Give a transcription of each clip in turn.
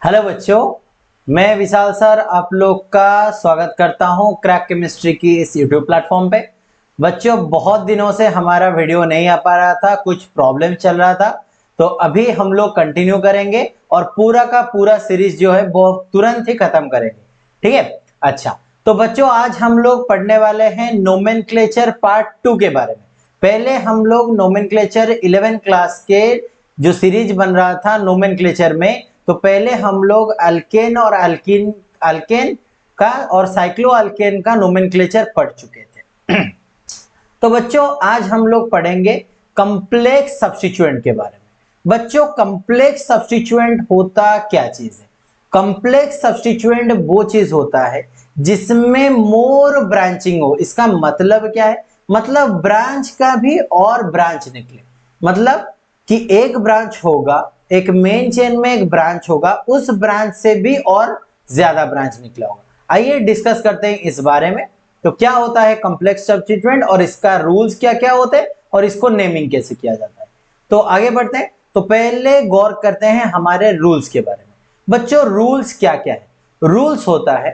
Hello बच्चों, मैं विशाल sir आप लोग का स्वागत करता हूं क्रैक केमिस्ट्री की इस यूट्यूब प्लेटफॉर्म पे। बच्चों, बहुत दिनों से हमारा वीडियो नहीं आ पा रहा था, कुछ प्रॉब्लम चल रहा था, तो अभी हम लोग कंटिन्यू करेंगे और पूरा का पूरा सीरीज जो है वो तुरंत ही खत्म करेंगे। ठीक है, अच्छा। तो बच्चों, आज हम लोग पढ़ने वाले हैं नोमेनक्लेचर पार्ट 2 के बारे में। पहले हम लोग नोमेनक्लेचर 11 क्लास के जो सीरीज बन रहा था नोमेनक्लेचर में, तो पहले हम लोग अल्केन और अल्केन का और साइक्लो अल्केन का नोमेनक्लेचर पढ़ चुके थे। तो बच्चों, आज हम लोग पढ़ेंगे कॉम्प्लेक्स सब्स्टिट्यूएंट के बारे में। बच्चों, कॉम्प्लेक्स सब्स्टिट्यूएंट होता क्या चीज है? कॉम्प्लेक्स सब्स्टिट्यूएंट वो चीज होता है जिसमें मोर ब्रांचिंग हो। इसका मतलब क्या है? मतलब ब्रांच का भी और ब्रांच निकले। मतलब कि एक ब्रांच होगा, एक मेन चेन में एक ब्रांच होगा, उस ब्रांच से भी और ज्यादा ब्रांच निकला होगा। आइए डिस्कस करते हैं इस बारे में। तो क्या होता है कॉम्प्लेक्स सब्स्टिट्यूएंट और इसका रूल्स क्या क्या होते हैं और इसको नेमिंग कैसे किया जाता है। तो आगे बढ़ते हैं। तो पहले गौर करते हैं हमारे रूल्स के बारे में। बच्चों, रूल्स क्या क्या है? रूल्स होता है,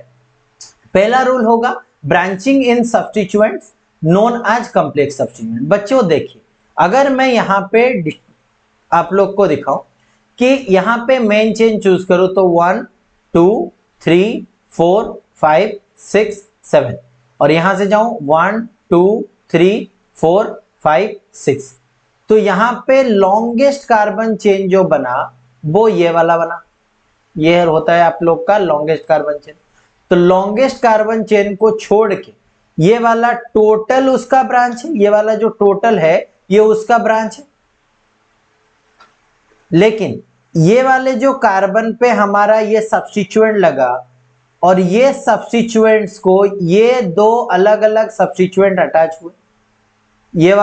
पहला रूल होगा branching in substituents known as complex substituent. बच्चों देखिए, अगर मैं यहाँ पे आप लोग को दिखाऊं कि यहाँ पे मेन चेन चूज करूं तो 1 2 3 4 5 6 7 और यहां से जाऊं 1 2 3 4 5 6। तो यहाँ पे लॉन्गेस्ट कार्बन चेन जो बना वो ये वाला बना। ये होता है आप लोग का लॉन्गेस्ट कार्बन चेन। तो लॉन्गेस्ट कार्बन चेन को छोड़ के ये वाला टोटल उसका ब्रांच है, ये वाला जो टोटल है ये उसका ब्रांच है। लेकिन ये वाले जो कार्बन पे हमारा ये सब्स्टिट्यूएंट लगा और ये सब्स्टिट्यूएंट्स को ये दो अलग अलग सब्स्टिट्यूएंट अटैच हुए, ये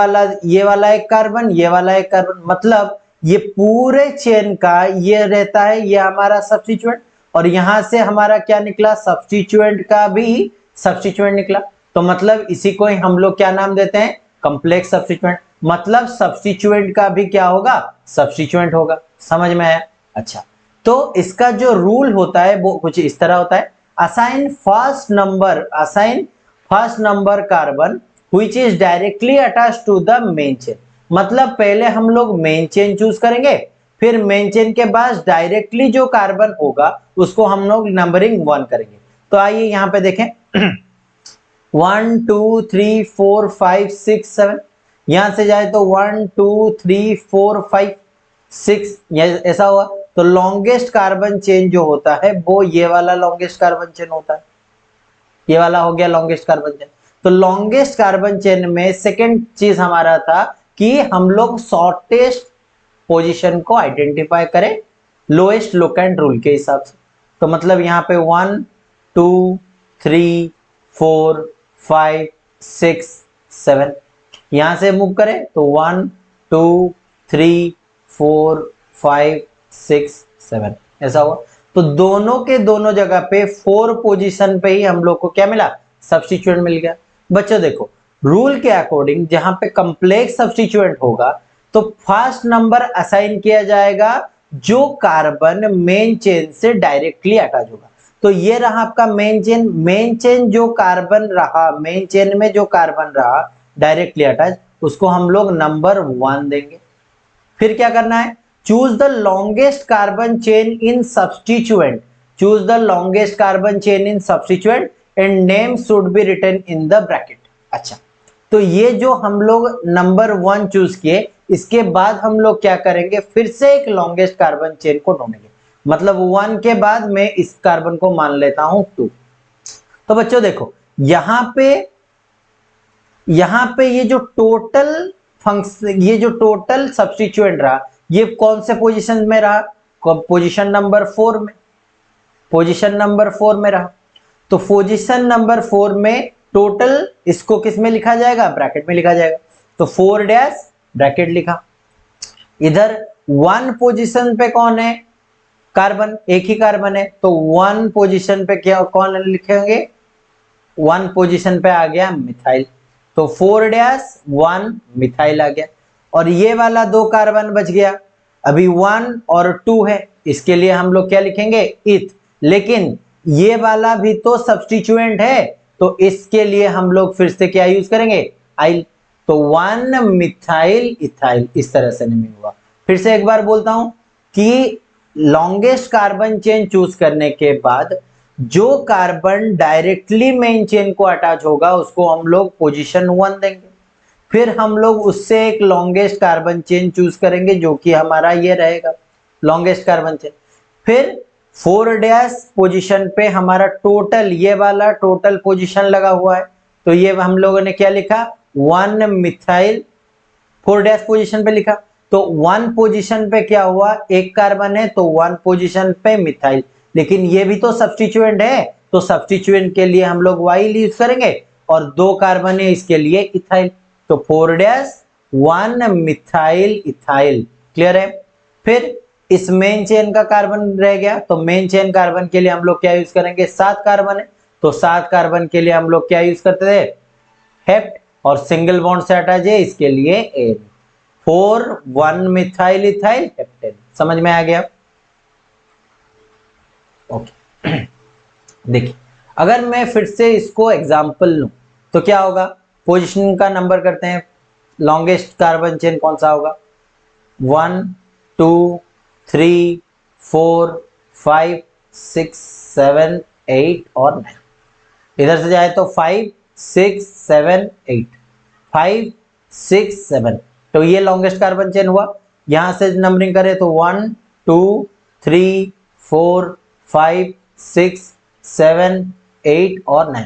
वाला एक कार्बन, ये वाला एक कार्बन, मतलब ये पूरे चेन का ये रहता है, ये हमारा सब्स्टिट्यूएंट और यहां से हमारा क्या निकला? सब्स्टिट्यूएंट का भी सब्स्टिट्यूएंट निकला। तो मतलब इसी को ही हम लोग क्या नाम देते हैं? Complex substituent. मतलब सब्स्टिट्यूएंट का भी क्या होगा? सब्स्टिट्यूएंट होगा। समझ में आया? अच्छा। तो इसका जो रूल होता है वो कुछ इस तरह होता है, assign first number carbon which is directly attached to the main chain। मतलब पहले हम लोग मेन चेन चूज करेंगे, फिर मेन चेन के बाद डायरेक्टली जो कार्बन होगा उसको हम लोग नंबरिंग 1 करेंगे। तो आइए यहाँ पे देखें 1 2 3 4 5 6 7। यहां से जाए तो 1 2 3 4 5 6, ऐसा हुआ। तो लॉन्गेस्ट कार्बन चेन जो होता है वो ये वाला लॉन्गेस्ट कार्बन चेन होता है। ये वाला हो गया लॉन्गेस्ट कार्बन चेन। तो लॉन्गेस्ट कार्बन चेन में सेकेंड चीज हमारा था कि हम लोग शॉर्टेस्ट पोजीशन को आइडेंटिफाई करें लोएस्ट लोकेंट रूल के हिसाब से। तो मतलब यहाँ पे 1 2 3 4 5 6 7, यहां से मूव करें तो 1 2 3 4 5 6 7, ऐसा हुआ। तो दोनों के दोनों जगह पे 4 पोजीशन पे ही हम लोग को क्या मिला? सब्स्टिट्यूएंट मिल गया। बच्चों देखो, रूल के अकॉर्डिंग जहां पे कॉम्प्लेक्स सब्स्टिट्यूएंट होगा तो फर्स्ट नंबर असाइन किया जाएगा जो कार्बन मेन चेन से डायरेक्टली अटैच होगा। तो ये रहा आपका मेन चेन। मेन चेन जो कार्बन रहा, मेन चेन में जो कार्बन रहा डायरेक्टली अटैच, उसको हम लोग नंबर 1 देंगे। फिर क्या करना है? Choose the longest carbon chain in substituent. Choose the longest carbon chain in substituent and name should be written in the bracket. अच्छा, तो ये जो हम लोग नंबर 1 चूज किए, इसके बाद हम लोग क्या करेंगे? फिर से एक लॉन्गेस्ट कार्बन चेन को ढूंढेंगे। मतलब 1 के बाद मैं इस कार्बन को मान लेता हूं 2। तो बच्चों देखो, यहां पे ये जो टोटल फंक्शन, ये जो टोटल सब्स्टिट्यूएंट रहा, ये कौन से पोजीशन में रहा? पोजीशन नंबर 4 में। पोजीशन नंबर 4 में रहा। तो पोजीशन नंबर 4 में टोटल इसको किस में लिखा जाएगा? ब्रैकेट में लिखा जाएगा। तो 4 डैश ब्रैकेट लिखा। इधर 1 पोजीशन पे कौन है? कार्बन, एक ही कार्बन है। तो 1 पोजीशन पे क्या कौन लिखेंगे? 1 पोजीशन पे आ गया मिथाइल। तो 4 डैश 1 मिथाइल आ गया और ये वाला 2 कार्बन बच गया। अभी 1 और 2 है, इसके लिए हम लोग क्या लिखेंगे, इथ। लेकिन ये वाला भी तो सब्स्टिट्यूएंट है, तो इसके लिए हम लोग फिर से क्या यूज करेंगे, आइल। तो 1 मिथाइल इथाइल, इस तरह से नेमिंग हुआ। फिर से एक बार बोलता हूं कि लॉन्गेस्ट कार्बन चेन चूज करने के बाद जो कार्बन डायरेक्टली मेन चेन को अटैच होगा उसको हम लोग पोजीशन 1 देंगे। फिर हम लोग उससे एक लॉन्गेस्ट कार्बन चेन चूज करेंगे जो कि हमारा ये रहेगा लॉन्गेस्ट कार्बन चेन। फिर 4 डैश पोजीशन पे हमारा टोटल, ये वाला टोटल पोजीशन लगा हुआ है, तो ये हम लोगों ने क्या लिखा, 1 मिथाइल। 4 डैश पोजीशन पे लिखा, तो 1 पोजीशन पे क्या हुआ, एक कार्बन है तो 1 पोजीशन पे मिथाइल। लेकिन ये भी तो सब्स्टिट्यूएंट है, तो सब्स्टिट्यूएंट के लिए हम लोग वाइल यूज करेंगे, और 2 कार्बन है इसके लिए इथाइल। तो 4 डैश 1 मिथाइल इथाइल। क्लियर है। फिर इस मेन चेन का कार्बन रह गया, तो मेन चेन कार्बन के लिए हम लोग क्या यूज करेंगे, 7 कार्बन है, तो 7 कार्बन के लिए हम लोग क्या यूज करते थे, हेप्ट, और सिंगल बॉन्ड से अटैच है इसके लिए एन। 4 1 methyl ethyl heptane. समझ में आ गया। ओके देखिए, अगर मैं फिर से इसको एग्जांपल लूं तो क्या होगा, पोजीशन का नंबर करते हैं, लॉन्गेस्ट कार्बन चेन कौन सा होगा, 1 2 3 4 5 6 7 8 और 9। इधर से जाए तो 5 6 7 8, 5 6 7, तो ये लॉन्गेस्ट कार्बन चेन हुआ। यहां से नंबरिंग करें तो 1 2 3 4 5 6 7 8 और 9।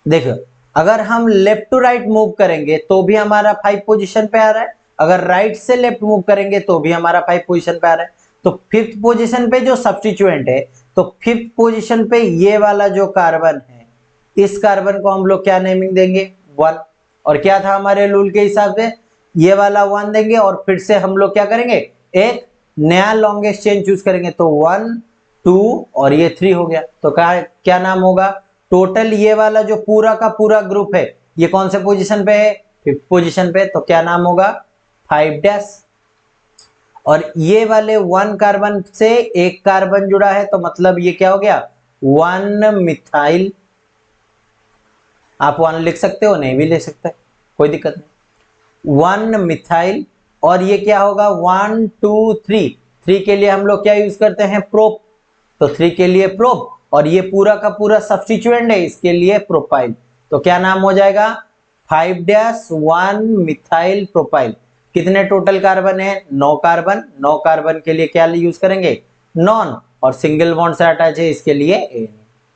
देखो, अगर हम लेफ्ट टू राइट मूव करेंगे तो भी हमारा 5 पोजीशन पे आ रहा है, अगर राइट से लेफ्ट मूव करेंगे तो भी हमारा 5 पोजीशन पे आ रहा है। तो 5th पोजीशन पे जो सब्स्टिट्यूएंट है, तो 5th पोजीशन पे ये वाला जो कार्बन है, इस कार्बन को हम लोग क्या नेमिंग देंगे, 1। और क्या था हमारे रूल के हिसाब से, ये वाला 1 देंगे और फिर से हम लोग क्या करेंगे, एक नया लॉन्गेस्ट चेन चूज करेंगे, तो 1 2 और ये 3 हो गया। तो क्या नाम होगा, टोटल ये वाला जो पूरा का पूरा ग्रुप है ये कौन से पोजीशन पे है, 5th पोजीशन पे, तो क्या नाम होगा, 5 डैश। और ये वाले 1 कार्बन से एक कार्बन जुड़ा है, तो मतलब ये क्या हो गया, 1 मिथाइल। आप 1 लिख सकते हो, नहीं भी लिख सकते, कोई दिक्कत नहीं, 1 मिथाइल। और ये क्या होगा, 1 2 3, 3 के लिए हम लोग क्या यूज करते हैं, प्रोप, तो 3 के लिए प्रोप, और ये पूरा का पूरा सब्स्टिट्यूएंट है इसके लिए प्रोपाइल। तो क्या नाम हो जाएगा, 5 डैश 1 मिथाइल प्रोपाइल। कितने टोटल कार्बन है, 9 कार्बन। 9 कार्बन के लिए क्या यूज करेंगे, नॉन, और सिंगल बॉन्ड से अटैच है इसके लिए एन।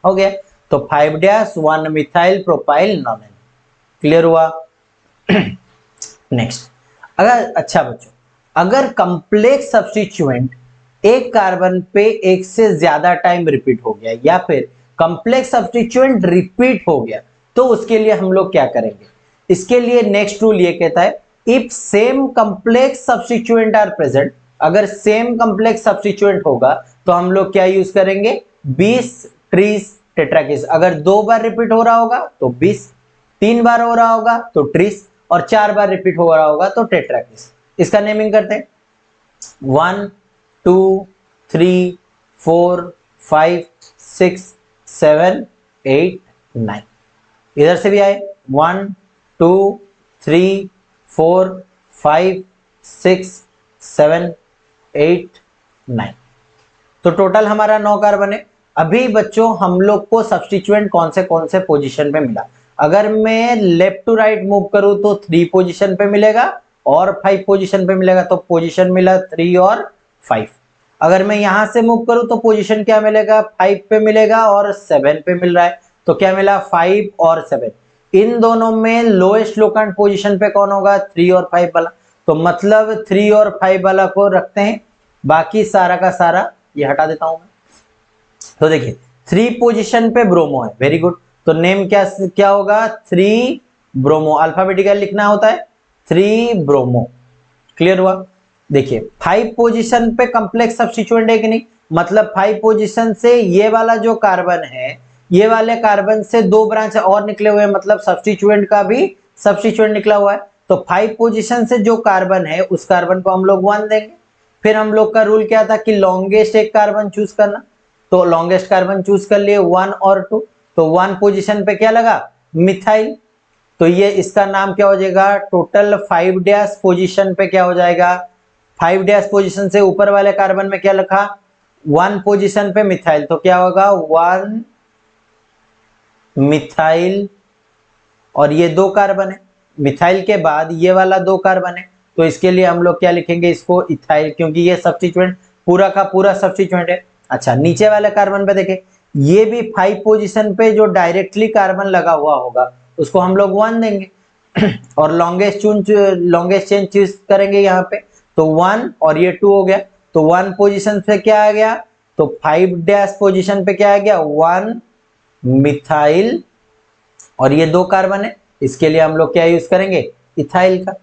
हो गया, तो 5 dash 1 methyl propyl nonane. Clear हुआ। नेक्स्ट, अगर अच्छा बच्चों, अगर कंप्लेक्स सब्स्टिट्यूएंट एक कार्बन पे एक से ज्यादा टाइम रिपीट हो गया, या फिर कंप्लेक्स सब्स्टिट्यूएंट रिपीट हो गया, तो उसके लिए हम लोग क्या करेंगे, इसके लिए नेक्स्ट रूल ये कहता है, if same complex substituent are present, अगर सेम कंप्लेक्स सब्स्टिट्यूएंट होगा तो हम लोग क्या यूज करेंगे, 20 ट्रीस टेट्राकिस। अगर 2 बार रिपीट हो रहा होगा तो 20, 3 बार हो रहा होगा तो ट्रीस, और 4 बार रिपीट हो रहा होगा तो टेट्राकिस। इसका नेमिंग करते हैं, 1 2 3 4 5 6 7 8 9। इधर से भी आए, 1 2 3 4 5 6 7 8 9, तो टोटल हमारा 9 कार्बन है। अभी बच्चों हम लोग को सब्स्टिट्यूएंट कौन से पोजीशन पे मिला, अगर मैं लेफ्ट टू राइट मूव करूं तो 3 पोजीशन पे मिलेगा और 5 पोजीशन पे मिलेगा, तो पोजीशन मिला 3 और 5। अगर मैं यहां से मूव करूं तो पोजीशन क्या मिलेगा, 5 पे मिलेगा और 7 पे मिल रहा है, तो क्या मिला, 5 और 7। इन दोनों में लोएस्ट लोकेंट पोजीशन पे कौन होगा, 3 और 5 वाला, तो मतलब 3 और 5 वाला को रखते हैं, बाकी सारा का सारा ये हटा देता हूं मैं। तो देखिए 3 पोजीशन पे ब्रोमो है, वेरी गुड, तो नेम क्या क्या होगा, 3 ब्रोमो। अल्फाबेटिकल लिखना होता है, 3 ब्रोमो। क्लियर हुआ। देखिए 5 पोजीशन पे कंप्लेक्स सब्स्टिट्यूएंट है कि नहीं, मतलब 5 पोजीशन से ये वाला जो कार्बन है, ये वाले कार्बन से 2 ब्रांच और निकले हुए हैं, मतलब सब्स्टिट्यूएंट का भी सब्स्टिट्यूएंट निकला हुआ है। तो 5 पोजीशन से जो कार्बन है उस कार्बन को हम लोग 1 देंगे, फिर हम लोग का रूल क्या था कि लॉन्गेस्ट एक कार्बन चूज करना, तो लॉन्गेस्ट कार्बन चूज कर लिए 1 और 2, तो 1 पोजीशन पे क्या लगा, मिथाइल, तो ये इसका नाम क्या हो जाएगा, टोटल 5 डैश पोजीशन पे क्या हो जाएगा, 5 डैश पोजीशन से ऊपर वाले कार्बन में क्या लिखा, 1 पोजीशन पे मिथाइल, तो क्या होगा 1 मिथाइल, और ये 2 कार्बन है, मिथाइल के बाद ये वाला 2 कार्बन है, तो इसके लिए हम लोग क्या लिखेंगे, इसको इथाइल, क्योंकि ये सब्स्टिट्यूएंट पूरा का पूरा सब्स्टिट्यूएंट है। अच्छा, नीचे वाले कार्बन पे देखें, ये भी 5 पोजीशन पे जो डायरेक्टली कार्बन लगा हुआ होगा उसको हम लोग 1 देंगे और लॉन्गेस्ट चेन चूज करेंगे यहाँ पे, तो 1 और ये 2 हो गया, तो 1 पोजीशन पे क्या आ गया, तो 5 डैश पोजीशन पे क्या आ गया, 1 मिथाइल, और ये 2 कार्बन है, इसके लिए हम लोग क्या यूज करेंगे, इथाइल का।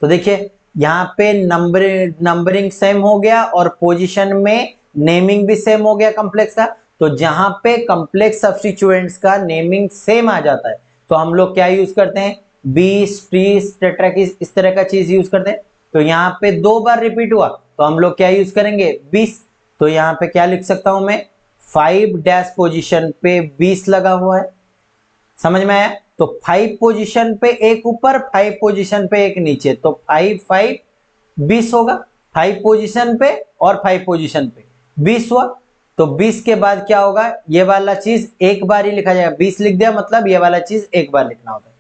तो देखिए यहाँ पे नंबरिंग सेम हो गया और पोजीशन में नेमिंग भी सेम हो गया कॉम्प्लेक्स का, तो जहां पे कॉम्प्लेक्स सब्स्टिट्यूएंट्स का नेमिंग सेम आ जाता है तो हम लोग क्या यूज करते हैं, 20, 30, टेट्राकिस, इस तरह का चीज यूज करते हैं। तो यहाँ पे 2 बार रिपीट हुआ तो हम लोग क्या यूज करेंगे, 20, तो यहाँ पे क्या लिख सकता हूं मैं, 5 डैश पोजीशन पे 20 लगा हुआ है, समझ में आया, तो 5 पोजीशन पे एक ऊपर, 5 पोजीशन पे एक नीचे, तो 5 5 20 होगा, 5 पोजीशन पे और 5 पोजीशन पे 20 हुआ, तो 20 के बाद क्या होगा, ये वाला चीज एक बार ही लिखा जाएगा, 20 लिख दिया मतलब ये वाला चीज एक बार लिखना होता है,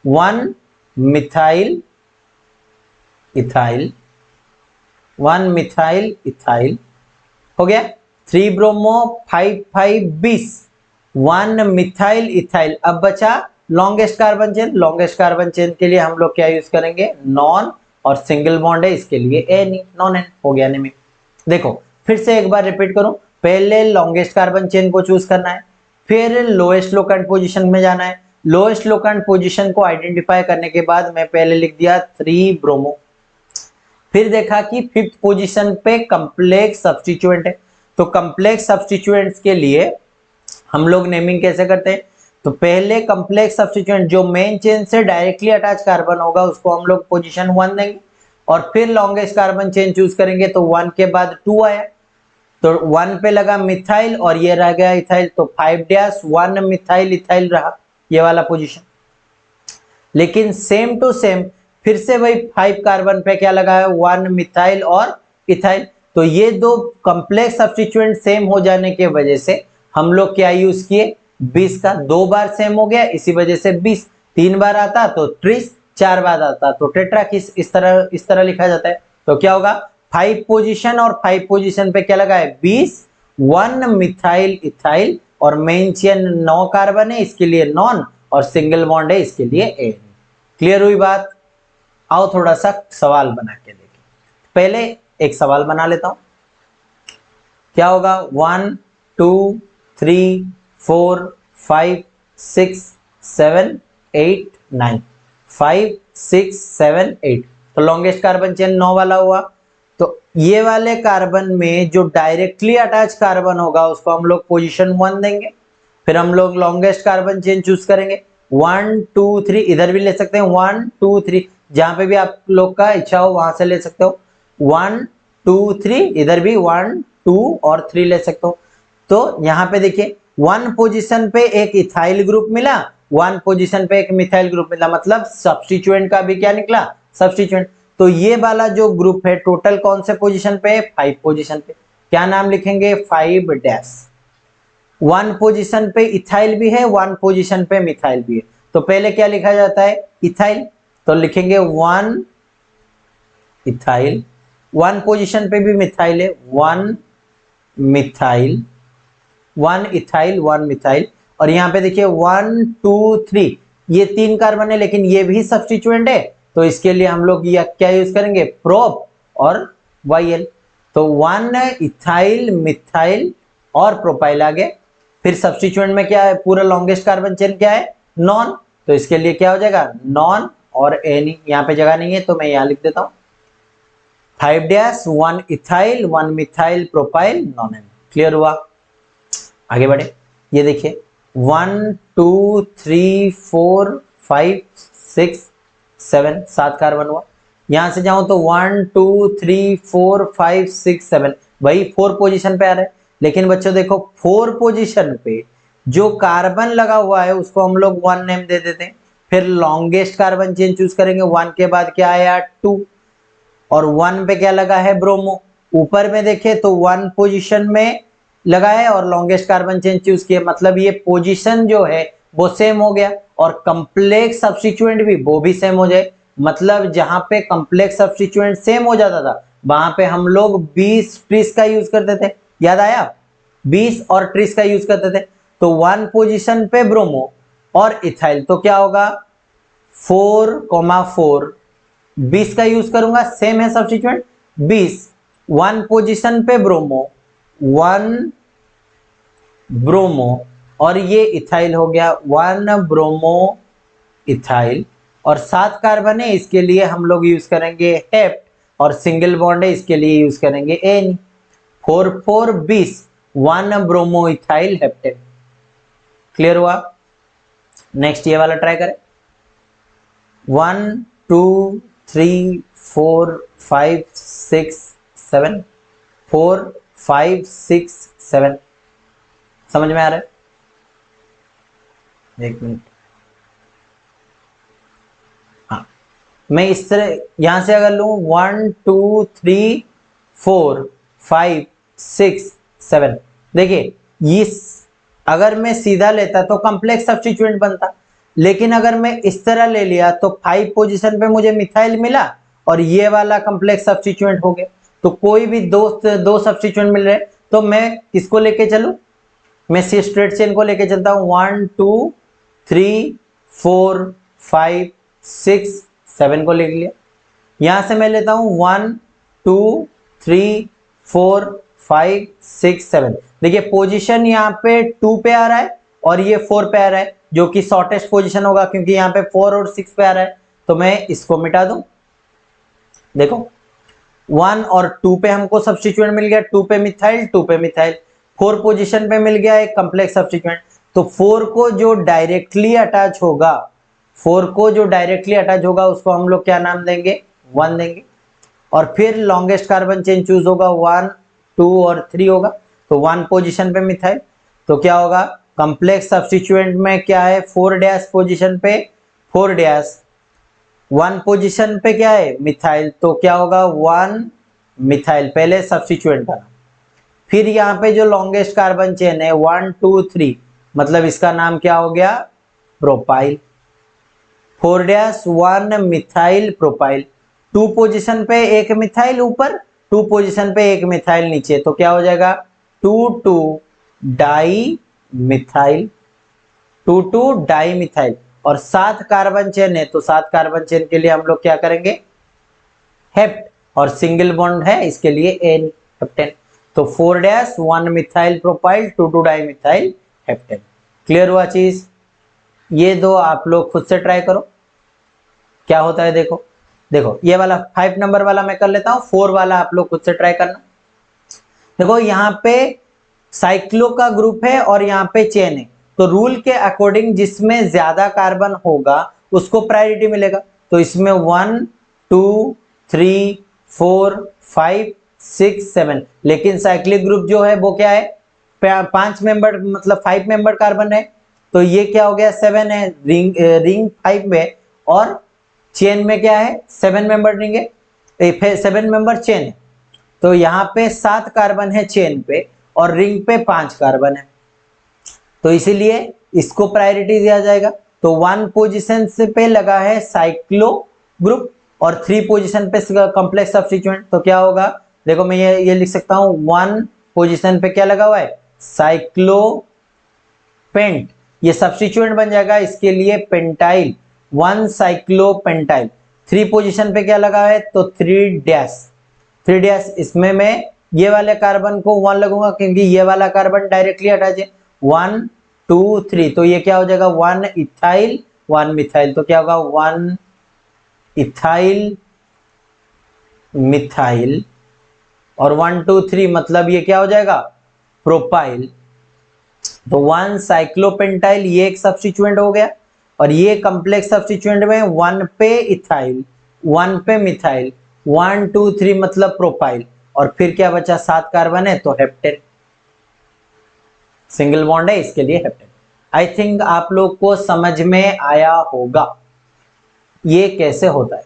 1 मिथाइल इथाइल, 1 मिथाइल इथाइल हो गया, 3 ब्रोमो 5 5 20, 1 मिथाइल इथाइल। अब बचा longest carbon chain, longest carbon chain के लिए हम लोग क्या यूज करेंगे, नॉन, और सिंगल बॉन्ड है इसके लिए एन, नॉन एन हो गया नेमिंग। देखो फिर से एक बार रिपीट करूं, पहले लॉन्गेस्ट कार्बन चेन को चूज करना है, फिर लोएस्ट लोकेंट पोजीशन में जाना है, लोएस्ट लोकेंट पोजीशन को आइडेंटिफाई करने के बाद मैं पहले लिख दिया 3 ब्रोमो, फिर देखा कि 5th पोजीशन पे कंप्लेक्स सब्स्टिट्यूएंट है, तो कंप्लेक्स सब्स्टिट्यूएंट्स के लिए हम लोग नेमिंग कैसे करते हैं, तो पहले कंप्लेक्स सब्स्टिट्यूएंट जो मेन चेन से डायरेक्टली अटैच कार्बन होगा उसको हम लोग पोजीशन 1 देंगे, और फिर लॉन्गेस्ट कार्बन चेन चूज करेंगे, तो 1 के बाद 2 आया, तो 1 पे लगा मिथाइल और ये रह गया इथाइल, तो 5 डैश 1 मिथाइल इथाइल रहा ये वाला पोजीशन। लेकिन सेम टू सेम फिर से वही 5 कार्बन पे क्या लगा है, 1 मिथाइल और इथाइल, तो ये 2 कॉम्प्लेक्स सब्स्टिट्यूएंट सेम हो जाने के वजह से हम लोग क्या यूज किए, 20 का, 2 बार सेम हो गया इसी वजह से 20, 3 बार आता तो 30, 4 बार आता तो टेट्रा, किस इस तरह लिखा जाता है, तो क्या होगा 5 पोजीशन और 5 पोजीशन पे क्या लगा है 20, 1 मिथाइल इथाइल, और मेन चेन 9 कार्बन है इसके लिए नॉन, और सिंगल बॉन्ड है इसके लिए एन। क्लियर हुई बात। आओ थोड़ा सा सवाल बना के देखें, पहले एक सवाल बना लेता हूं, क्या होगा 1 2 3 4 5 6 7 8 9, 5 6 7 8, तो लॉन्गेस्ट कार्बन चेन 9 वाला हुआ, तो ये वाले कार्बन में जो डायरेक्टली अटैच कार्बन होगा उसको हम लोग पोजीशन 1 देंगे, फिर हम लोग लॉन्गेस्ट कार्बन चेन चूज करेंगे 1 2 3, इधर भी ले सकते हैं 1 2 3, जहां पे भी आप लोग का इच्छा हो वहां से ले सकते हो, 1 2 3, इधर भी 1 2 और 3 ले सकते हो। तो यहाँ पे देखिए 1 पोजीशन पे एक इथाइल ग्रुप मिला, 1 पोजीशन पे एक मिथाइल ग्रुप मिला, मतलब सब्स्टिट्यूएंट का भी क्या निकला, सब्स्टिट्यूएंट, तो ये वाला जो ग्रुप है टोटल कौन से पोजीशन पे है, 5 पोजीशन पे, क्या नाम लिखेंगे 5 डैश, 1 पोजीशन पे इथाइल भी है, 1 पोजीशन पे मिथाइल भी है, तो पहले क्या लिखा जाता है इथाइल, तो लिखेंगे 1 इथाइल, 1 पोजीशन पे भी मिथाइल है, 1 मिथाइल, 1 इथाइल 1 मिथाइल, और यहाँ पे देखिए 1 2 3, ये 3 कार्बन है लेकिन ये भी सब्स्टिट्यूएंट है, तो इसके लिए हम लोग ये क्या यूज करेंगे, प्रोप और YL, तो 1 इथाइल मिथाइल और प्रोपाइल आ गए, फिर सब्स्टिट्यूएंट में क्या है, पूरा लॉन्गेस्ट कार्बन चेन क्या है, नॉन, तो इसके लिए क्या हो जाएगा नॉन और एनी, यहाँ पे जगह नहीं है तो मैं यहाँ लिख देता हूँ 5 dash 1 ethyl 1 methyl propyl nonane. Clear हुआ, आगे बढ़े, ये देखिए 1 2 3 4 5 6 7, 7 कार्बन हुआ, यहां से जाऊं तो 1 2 3 4 5 6 7, वही 4 पोजीशन पे आ रहा है। लेकिन बच्चों देखो 4 पोजीशन पे जो कार्बन लगा हुआ है उसको हम लोग 1 नेम दे देते हैं। फिर लॉन्गेस्ट कार्बन चेन चूज करेंगे, 1 के बाद क्या आया 2, और 1 पे क्या लगा है ब्रोमो। ऊपर में देखे तो 1 पोजीशन में लगा है और लॉन्गेस्ट कार्बन चेन चूज किया, मतलब ये पोजीशन जो है वो सेम हो गया, और कंप्लेक्स सब्स्टिट्यूएंट भी वो भी सेम हो जाए। मतलब जहां पे कंप्लेक्स सब्स्टिट्यूएंट सेम हो जाता था वहां पे हम लोग 20 ट्रिस का यूज करते थे, याद आया, 20 और ट्रिस का यूज करते थे। तो 1 पोजीशन पे ब्रोमो और इथाइल, तो क्या होगा 4,4, 20 का यूज करूंगा, सेम है सब्स्टिट्यूएंट 20, 1 पोजीशन पे ब्रोमो, 1 ब्रोमो, और ये इथाइल हो गया 1 ब्रोमो इथाइल। और 7 कार्बन है इसके लिए हम लोग यूज करेंगे हेप्ट, और सिंगल बॉन्ड है इसके लिए यूज करेंगे एन। 4 4 20, 1 ब्रोमो इथाइल हेप्टेन। क्लियर हुआ? नेक्स्ट ये वाला ट्राई करें। 1 2 3 4 5 6 7, 4 5 6 7, समझ में आ रहा है? एक मिनट, हाँ, मैं इस तरह यहां से अगर लूं 1 2 3 4 5 6 7, देखिए इस अगर मैं सीधा लेता तो कॉम्प्लेक्स सब्स्टिट्यूएंट बनता, लेकिन अगर मैं इस तरह ले लिया तो 5 पोजीशन पे मुझे मिथाइल मिला और ये वाला कॉम्प्लेक्स सब्स्टिट्यूएंट हो गया। तो कोई भी दो सब्स्टिट्यूएंट मिल रहे, तो मैं किसको लेके चलूं? मैं सी स्ट्रेट चेन को लेके चलता हूं, 1 2 3 4 5 6 7 को ले लिया। यहां से मैं लेता हूं 1 2 3 4 5 6 7, देखिए पोजीशन यहाँ पे 2 पे आ रहा है और ये 4 पे आ रहा है, जो कि शॉर्टेस्ट पोजीशन होगा क्योंकि यहाँ पे 4 और 6 पे आ रहा है। तो मैं इसको मिटा दूं, देखो 1 और 2 पे हमको सब्स्टिट्यूएंट मिल गया, 2 पे मिथाइल 2 पे मिथाइल, 4 पोजीशन पे मिल गया एक कॉम्प्लेक्स सब्स्टिट्यूएंट। तो 4 को जो डायरेक्टली अटैच होगा, 4 को जो डायरेक्टली अटैच होगा उसको हम लोग क्या नाम देंगे? 1 देंगे। और फिर लॉन्गेस्ट कार्बन चेन चूज होगा, 1 2 और 3 होगा, तो 1 पोजीशन पे मिथाइल। तो क्या होगा कॉम्प्लेक्स सब्स्टिट्यूएंट में क्या है 4 डैश पोजीशन पे 4 डैश, 1 पोजीशन पे क्या है मिथाइल, तो क्या होगा 1 मिथाइल, पहले सब्स्टिट्यूएंट बना। फिर यहाँ पे जो लॉन्गेस्ट कार्बन चेन है 1 2 3, मतलब इसका नाम क्या हो गया propyl, 4 dash 1 methyl propyl. 2 position पे एक मिथाइल ऊपर, 2 पोजीशन पे एक मिथाइल नीचे, तो क्या हो जाएगा 2 2 डाई मिथाइल, 2 2 डाई मिथाइल। और 7 कार्बन चेन है तो 7 कार्बन चेन के लिए हम लोग क्या करेंगे हेप्ट, और सिंगल बॉन्ड है इसके लिए एन, हेप्टेन। तो 4 dash 1 methyl propyl 2 2 di methyl heptane. Clear हुआ चीज? ये दो आप लोग खुद से ट्राई करो क्या होता है। देखो देखो ये वाला 5 नंबर वाला मैं कर लेता हूं, 4 वाला आप लोग खुद से ट्राई करना। देखो यहाँ पे साइक्लो का ग्रुप है और यहाँ पे चेन है, तो रूल के अकॉर्डिंग जिसमें ज्यादा कार्बन होगा उसको प्रायोरिटी मिलेगा। तो इसमें 1 2 3 4 5 6 7, लेकिन साइक्लिक ग्रुप जो है वो क्या है 5 मेंबर, मतलब 5 मेंबर कार्बन है, तो ये क्या हो गया 7 है, रिंग 5 में, और चेन में क्या है 7 मेंबर रिंग है, 7 मेंबर चेन है। तो यहाँ पे 7 कार्बन है चेन पे और रिंग पे 5 कार्बन है, तो इसीलिए इसको प्रायोरिटी दिया जाएगा। तो 1 पोजीशन से पे लगा है साइक्लो ग्रुप और 3 पोजीशन पे कॉम्प्लेक्स सब्स्टिट्यूएंट, तो क्या होगा देखो मैं ये लिख सकता हूं 1 पोजीशन पे क्या लगा हुआ है साइक्लो पेंट, ये सब्स्टिट्यूएंट बन जाएगा इसके लिए पेंटाइल, 1 साइक्लो पेंटाइल। 3 पोजीशन पे क्या लगा है तो 3 डैश, 3 डैश, इसमें मैं ये वाले कार्बन को 1 लगूंगा क्योंकि ये वाला कार्बन डायरेक्टली अटैच है, 1 2 3, तो ये क्या हो जाएगा 1 इथाइल 1 मिथाइल, तो क्या होगा 1 इथाइल मिथाइल, और 1 2 3 मतलब ये क्या हो जाएगा प्रोपाइल। तो 1 साइक्लोपेंटाइल ये एक सब्स्टिट्यूएंट हो गया, और ये कॉम्प्लेक्स सब्स्टिट्यूएंट में 1 पे इथाइल 1 पे मिथाइल, 1 2 3 मतलब प्रोपाइल, और फिर क्या बचा, 7 कार्बन है तो हेप्टेन, सिंगल बॉन्ड है इसके लिए हेप्टेन। आई थिंक आप लोग को समझ में आया होगा ये कैसे होता है।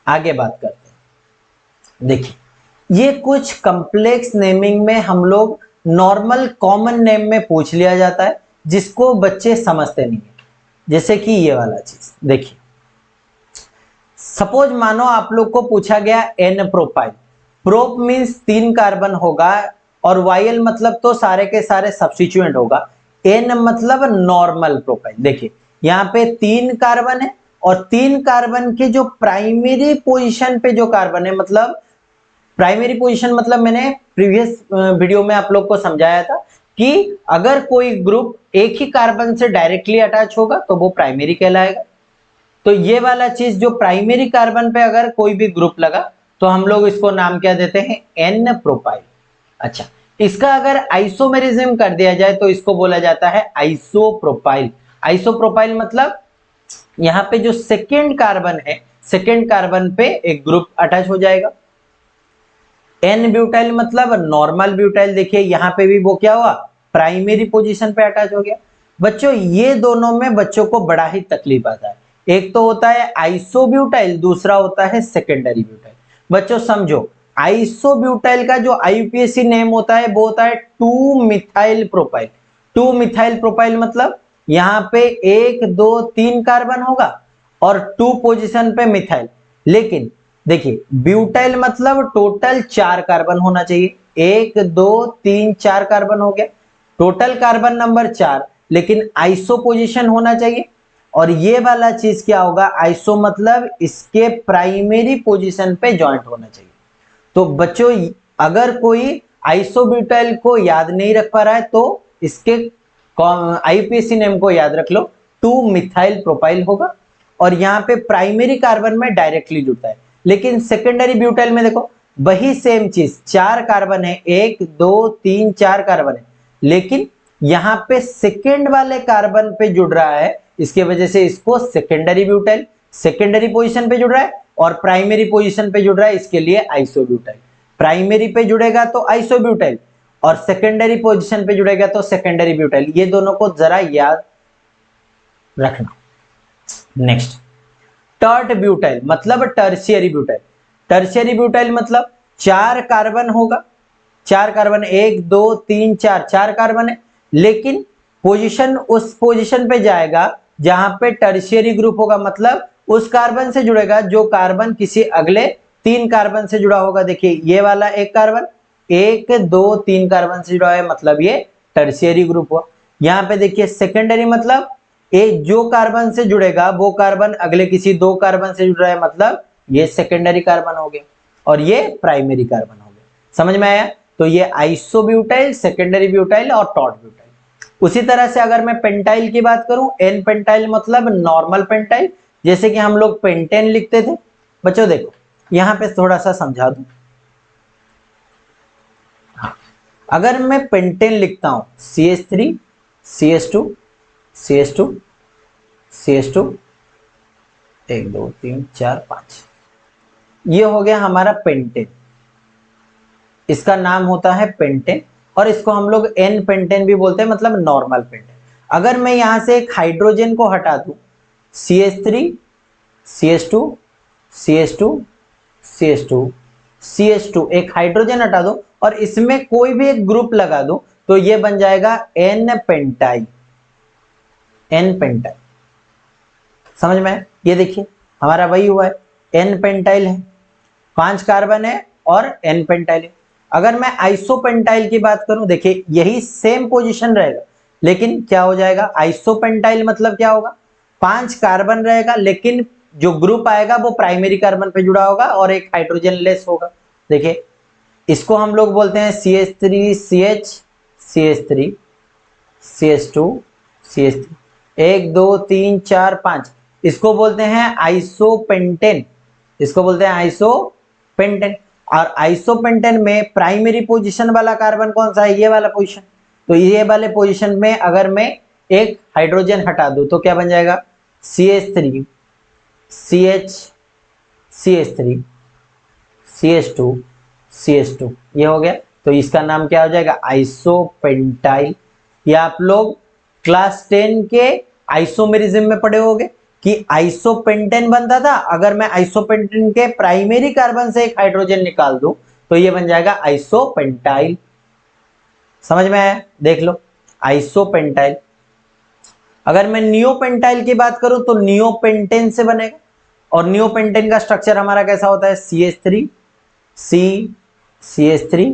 आगे बात करते हैं। देखिए ये कुछ कंप्लेक्स नेमिंग में हम लोग नॉर्मल कॉमन नेम में पूछ लिया जाता है जिसको बच्चे समझते नहीं है। जैसे कि ये वाला चीज देखिए, सपोज मानो आप लोग को पूछा गया n propyl, prop means 3 carbon होगा और वायल मतलब तो सारे के सारे सब्स्टिट्यूएंट होगा, एन मतलब नॉर्मल प्रोपाइल। देखिए यहाँ पे 3 कार्बन है और 3 कार्बन के जो प्राइमरी पोजीशन पे जो कार्बन है, मतलब प्राइमरी पोजीशन मतलब मैंने प्रीवियस वीडियो में आप लोग को समझाया था कि अगर कोई ग्रुप एक ही कार्बन से डायरेक्टली अटैच होगा तो वो प्राइमरी कहलाएगा। तो ये वाला चीज जो प्राइमरी कार्बन पे अगर कोई भी ग्रुप लगा तो हम लोग इसको नाम क्या देते हैं, एन प्रोपाइल। अच्छा, इसका अगर आइसोमेरिज्म कर दिया जाए तो इसको बोला जाता है आइसोप्रोपाइल। आइसोप्रोपाइल मतलब यहाँ पे जो सेकेंड कार्बन है, सेकेंड कार्बन पे एक ग्रुप अटैच हो जाएगा। एन ब्यूटाइल मतलब नॉर्मल ब्यूटाइल। देखिए यहाँ पे भी वो क्या हुआ, प्राइमरी पोजीशन पे अटैच हो गया। बच्चों ये दोनों में बच्चों को बड़ा ही तकलीफ आता है, एक तो होता है आइसोब्यूटाइल, दूसरा होता है सेकेंडरी ब्यूटाइल। बच्चों समझो, आइसोब्यूटाइल का जो आईयूपीएसी नेम होता है वो होता है 2 मिथाइल प्रोपाइल। 2 मिथाइल प्रोपाइल मतलब यहाँ पे 1 2 3 कार्बन होगा और 2 पोजीशन पे मिथाइल। लेकिन देखिए ब्यूटाइल मतलब टोटल 4 कार्बन होना चाहिए, 1 2 3 4 कार्बन हो गया, टोटल कार्बन नंबर 4, लेकिन आइसो पोजीशन होना चाहिए। और ये वाला चीज क्या होगा, आइसो मतलब इसके प्राइमरी पोजीशन पे ज्वाइंट होना चाहिए। तो बच्चों अगर कोई आइसोब्यूटाइल को याद नहीं रख पा रहा है तो इसके आईयूपीएसी नेम को याद रख लो, 2 मिथाइल प्रोपाइल होगा और यहाँ पे प्राइमरी कार्बन में डायरेक्टली जुड़ता है। लेकिन सेकेंडरी ब्यूटाइल में देखो वही सेम चीज, 4 कार्बन है, 1 2 3 4 कार्बन है, लेकिन यहाँ पे सेकेंड वाले कार्बन पे जुड़ रहा है, इसके वजह से इसको सेकेंडरी ब्यूटाइल, सेकेंडरी पोजीशन पे जुड़ रहा है और प्राइमरी पोजीशन पे जुड़ रहा है, इसके लिए आइसोब्यूटाइल। प्राइमरी पे जुड़ेगा तो आइसोब्यूटाइल और सेकेंडरी पोजीशन पे जुड़ेगा तो सेकेंडरी ब्यूटाइल। ये दोनों को जरा याद रखना। नेक्स्ट, टर्ट ब्यूटाइल मतलब टर्शियरी ब्यूटाइल। टर्शियरी ब्यूटाइल मतलब 4 कार्बन होगा, 4 कार्बन 1 2 3 4, 4 कार्बन है, लेकिन पोजीशन उस पोजीशन पे जाएगा जहां पे टर्शियरी ग्रुप होगा, मतलब उस कार्बन से जुड़ेगा जो कार्बन किसी अगले 3 कार्बन से जुड़ा होगा। देखिए ये वाला एक कार्बन 1 2 3 कार्बन से जुड़ा है, मतलब ये टर्शियरी ग्रुप हुआ। यहाँ पे देखिए सेकेंडरी मतलब एक जो कार्बन से जुड़ेगा वो कार्बन अगले किसी 2 कार्बन से जुड़ रहा है, मतलब ये सेकेंडरी कार्बन हो गया और ये प्राइमरी कार्बन हो गया। समझ में आया? तो ये आइसोब्यूटाइल, सेकेंडरी ब्यूटाइल और टॉट ब्यूटाइल। उसी तरह से अगर मैं पेंटाइल की बात करूं, एन पेंटाइल मतलब नॉर्मल पेंटाइल, जैसे कि हम लोग पेंटेन लिखते थे। बच्चों देखो यहां पे थोड़ा सा समझा दूं। हाँ, अगर मैं पेंटेन लिखता हूं CH3 CH2 CH2 CH2 1 2 3 4 5, ये हो गया हमारा पेंटेन। इसका नाम होता है पेंटेन और इसको हम लोग एन पेंटेन भी बोलते हैं, मतलब नॉर्मल पेंटेन। अगर मैं यहां से एक हाइड्रोजन को हटा दूं, CH3 CH2 CH2 CH2 CH2, एक हाइड्रोजन हटा दो और इसमें कोई भी एक ग्रुप लगा दो तो ये बन जाएगा एन पेंटाइल। एन पेंटाइल समझ में? ये देखिए हमारा वही हुआ है, एन पेंटाइल है, 5 कार्बन है और एन पेंटाइल है। अगर मैं आइसोपेंटाइल की बात करूं, देखिए यही सेम पोजीशन रहेगा, लेकिन क्या हो जाएगा, आइसोपेंटाइल मतलब क्या होगा, 5 कार्बन रहेगा लेकिन जो ग्रुप आएगा वो प्राइमरी कार्बन पे जुड़ा होगा और एक हाइड्रोजन लेस होगा। देखिए इसको हम लोग बोलते हैं CH3 CH CH3 CH2 CH3, 1 2 3 4 5, इसको बोलते हैं आइसोपेंटेन, इसको बोलते हैं आइसोपेंटेन। और आइसोपेंटेन में प्राइमरी पोजीशन वाला कार्बन कौन सा है, ये वाला पोजीशन। तो ये वाले पोजीशन में अगर मैं एक हाइड्रोजन हटा दूं तो क्या बन जाएगा, CH3 CH CH3 CH2 CH2, ये हो गया। तो इसका नाम क्या हो जाएगा? आइसोपेंटाइल। ये आप लोग क्लास 10 के आइसोमेरिज्म में पढ़े होंगे कि आइसोपेंटेन बनता था। अगर मैं आइसोपेंटेन के प्राइमरी कार्बन से एक हाइड्रोजन निकाल दूं तो ये बन जाएगा आइसोपेंटाइल। समझ में आया? देख लो, आइसोपेंटाइल। अगर मैं नियोपेंटाइल की बात करूं तो नियोपेंटेन से बनेगा, और नियोपेंटेन का स्ट्रक्चर हमारा कैसा होता है? CH3 C CH3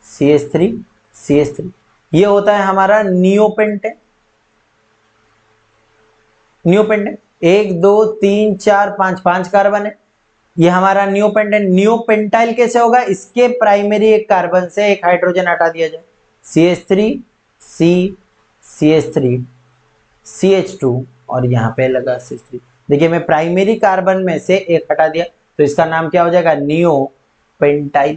CH3 CH3, ये होता है हमारा नियोपेंटेन। नियोपेंटेन 1 2 3 4 5, 5 कार्बन है, ये हमारा नियोपेंटेन। नियोपेंटाइल कैसे होगा? इसके प्राइमरी एक कार्बन से एक हाइड्रोजन हटा दिया जाए, CH3 C CH3 CH2, और यहाँ पे लगा CH3। देखिए मैं प्राइमरी कार्बन में से एक हटा दिया, तो इसका नाम क्या हो जाएगा? नियोपेंटाइल।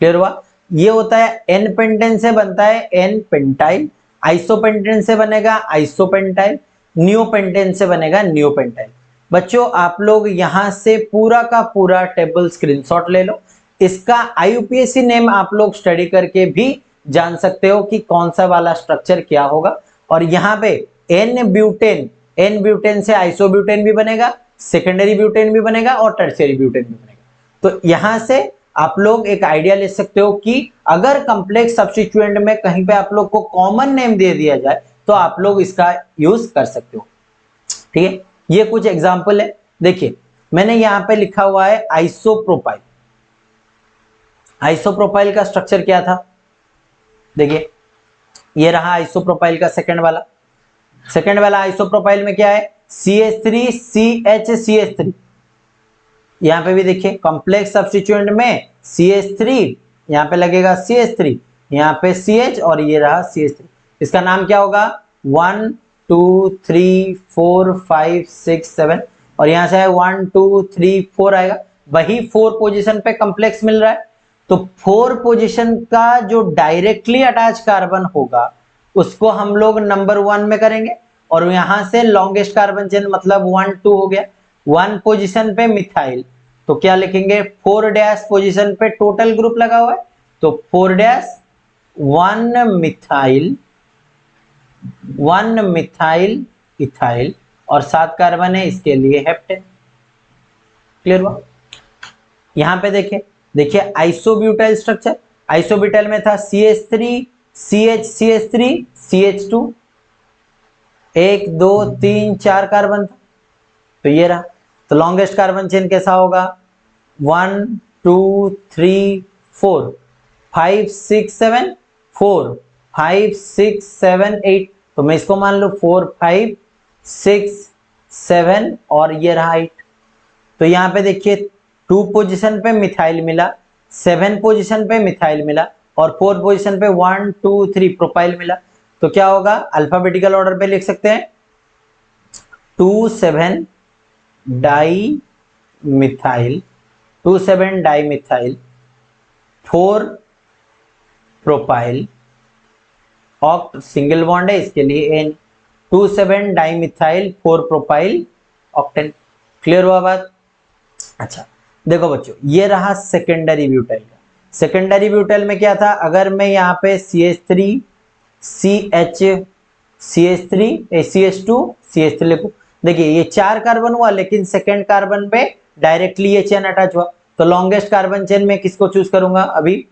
क्लियर हुआ? ये होता है एन पेंटेन से बनता है एन पेंटाइल, आइसोपेंटेन से बनेगा आइसोपेंटाइल, नियोपेंटेन से बनेगा नियोपेंटाइल। बच्चों आप लोग यहां से पूरा का पूरा टेबल स्क्रीनशॉट ले लो। इसका IUPAC नेम आप लोग स्टडी करके भी जान सकते हो कि कौन सा वाला स्ट्रक्चर क्या होगा। और यहाँ पे एन ब्यूटेन से आइसोब्यूटेन भी बनेगा, सेकेंडरी ब्यूटेन भी बनेगा और टर्शियरी ब्यूटेन भी बनेगा। तो यहां से आप लोग एक आइडिया ले सकते हो कि अगर कंप्लेक्स सब्स्टिट्यूएंट में कहीं पे आप लोग को कॉमन नेम दे दिया जाए तो आप लोग इसका यूज कर सकते हो। ठीक है, ये कुछ एग्जांपल है। देखिए मैंने यहां पे लिखा हुआ है आइसोप्रोपाइल। आइसोप्रोपाइल का स्ट्रक्चर क्या था? देखिए ये रहा आइसोप्रोपाइल का सेकंड वाला आइसोप्रोपाइल में क्या है? CH3 CH3। यहां पे भी देखिए कॉम्प्लेक्स सब्स्टिट्यूएंट में CH3, यहां पे लगेगा CH3, यहां पे CH, और ये रहा CH3। इसका नाम क्या होगा? 1 2 3 4 5 6 7, और यहां से 1 2 3 4 आएगा। वही 4 पोजीशन पे कॉम्प्लेक्स मिल रहा है, तो 4 पोजीशन का जो डायरेक्टली अटैच कार्बन होगा उसको हम लोग नंबर 1 में करेंगे, और यहां से लॉन्गेस्ट कार्बन चेन मतलब 1 2 हो गया। 1 पोजीशन पे मिथाइल, तो क्या लिखेंगे? 4 डैश पोजीशन पे टोटल ग्रुप लगा हुआ है, तो 4 डैश 1 मिथाइल इथाइल, और 7 कार्बन है, इसके लिए हेप्टेन। क्लियर हुआ? यहां पे देखिए आइसोब्यूटाइल स्ट्रक्चर। आइसोब्यूटाइल में था CH3 CH3 CH2, 1 2 3 4 कार्बन था, तो ये रहा। तो लॉन्गेस्ट कार्बन चेन कैसा होगा? 1 2 3 4 5 6 7 4 5 6 7 8, तो मैं इसको मान लो 4 5 6 7, और ये रहा 8। तो यहाँ पे देखिए 2 पोजीशन पे मिथाइल मिला, 7 पोजीशन पे मिथाइल मिला, और 4 पोजीशन पे 1 2 3 प्रोपाइल मिला। तो क्या होगा? अल्फाबेटिकल ऑर्डर पे लिख सकते हैं 2 7 di methyl, 2 7 di methyl, 4 propyl, oct single bond है इसके लिए N, 2 7 di methyl 4 propyl octane. Clear हुआ बात? अच्छा देखो बच्चों, ये रहा सेकेंडरी ब्यूटाइल का। सेकेंडरी ब्यूटाइल में क्या था? अगर मैं यहाँ पे CH3 CH2 CH3 लिखूं, देखिए ये 4 कार्बन हुआ, लेकिन सेकेंड कार्बन पे डायरेक्टली ये चेन अटैच हुआ, तो लॉन्गेस्ट कार्बन चेन में किसको चूज करूंगा? अभी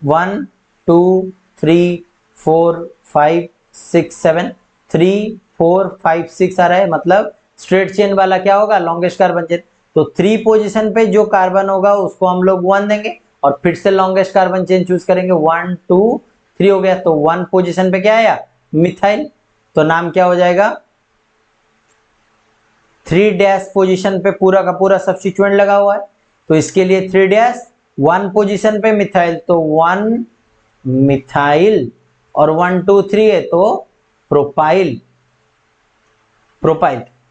1 2 3 4 5 6 7, 3 4 5 6 आ रहा है, मतलब स्ट्रेट चेन वाला क्या होगा? Longest carbon chain. तो 3 पोजीशन पे जो कार्बन होगा उसको हम लोग 1 देंगे, और फिर से लॉन्गेस्ट कार्बन चेन चूज करेंगे। 1 2 3 हो गया, तो 1 पोजीशन पे क्या आया? मिथाइल। तो नाम क्या हो जाएगा? 3 डैश पोजीशन पे पूरा का पूरा सब्स्टिट्यूएंट लगा हुआ है, तो इसके लिए 3 डैश, 1 पोजीशन पे मिथाइल, तो 1 मिथाइल, और 1 2 3 है तो प्रोपाइल।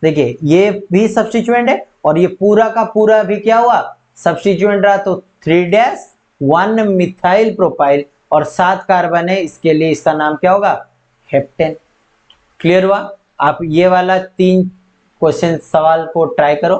देखिए ये भी सब्स्टिट्यूएंट है, और ये पूरा का पूरा भी क्या हुआ? सब्स्टिट्यूएंट रहा, तो 3 डैश 1 मिथाइल प्रोपाइल, और 7 कार्बन है, इसके लिए इसका नाम क्या होगा? हेप्टेन। क्लियर हुआ? आप ये वाला 3 क्वेश्चन सवाल को ट्राई करो।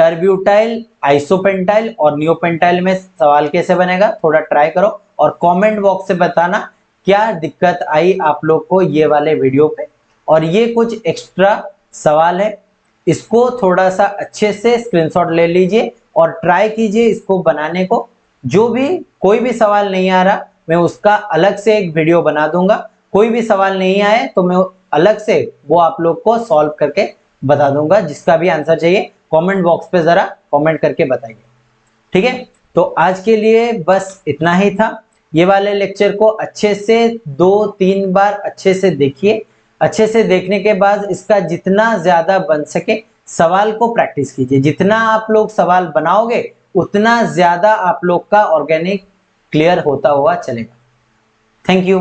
टर्ब्यूटाइल, आइसोपेंटाइल और नियोपेंटाइल में सवाल कैसे बनेगा, थोड़ा ट्राई करो और कमेंट बॉक्स से बताना क्या दिक्कत आई आप लोग को ये वाले वीडियो पे। और ये कुछ एक्स्ट्रा सवाल है, इसको थोड़ा सा अच्छे से स्क्रीनशॉट ले लीजिए और ट्राई कीजिए इसको बनाने को। जो भी कोई भी सवाल नहीं आ रहा मैं उसका अलग से एक वीडियो बना दूंगा, कोई भी सवाल नहीं आए तो मैं अलग से वो आप लोग को सॉल्व करके बता दूंगा। जिसका भी आंसर चाहिए कमेंट बॉक्स पे जरा कमेंट करके बताइए, ठीक है। तो आज के लिए बस इतना ही था। ये वाले लेक्चर को अच्छे से 2-3 बार अच्छे से देखिए। अच्छे से देखने के बाद इसका जितना ज्यादा बन सके सवाल को प्रैक्टिस कीजिए। जितना आप लोग सवाल बनाओगे उतना ज्यादा आप लोग का ऑर्गेनिक क्लियर होता हुआ चलेगा। Thank you.